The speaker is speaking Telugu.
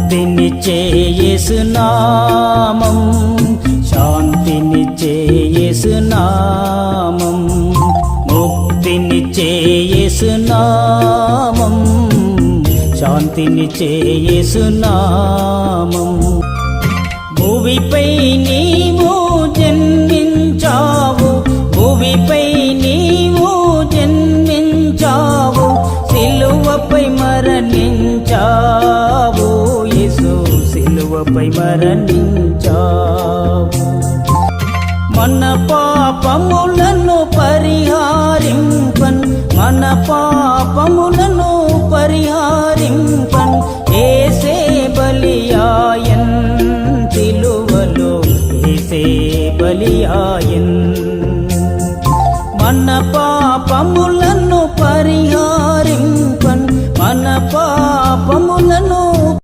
ముక్తినిచ్చే యేసు నామం, శాంతినిచ్చే యేసు నామం, ముక్తినిచ్చే యేసు నామం, శాంతినిచ్చే యేసు నామం. భూమిపై నీవు జన్మించావు, భూమిపై నీవు జన్మించావు, సిలువపై మరణించావు యేసు, సిలువపై మరణించావు. మన పాపములను పరిహారింపన్, మన పాపములను పరిహారింపన్,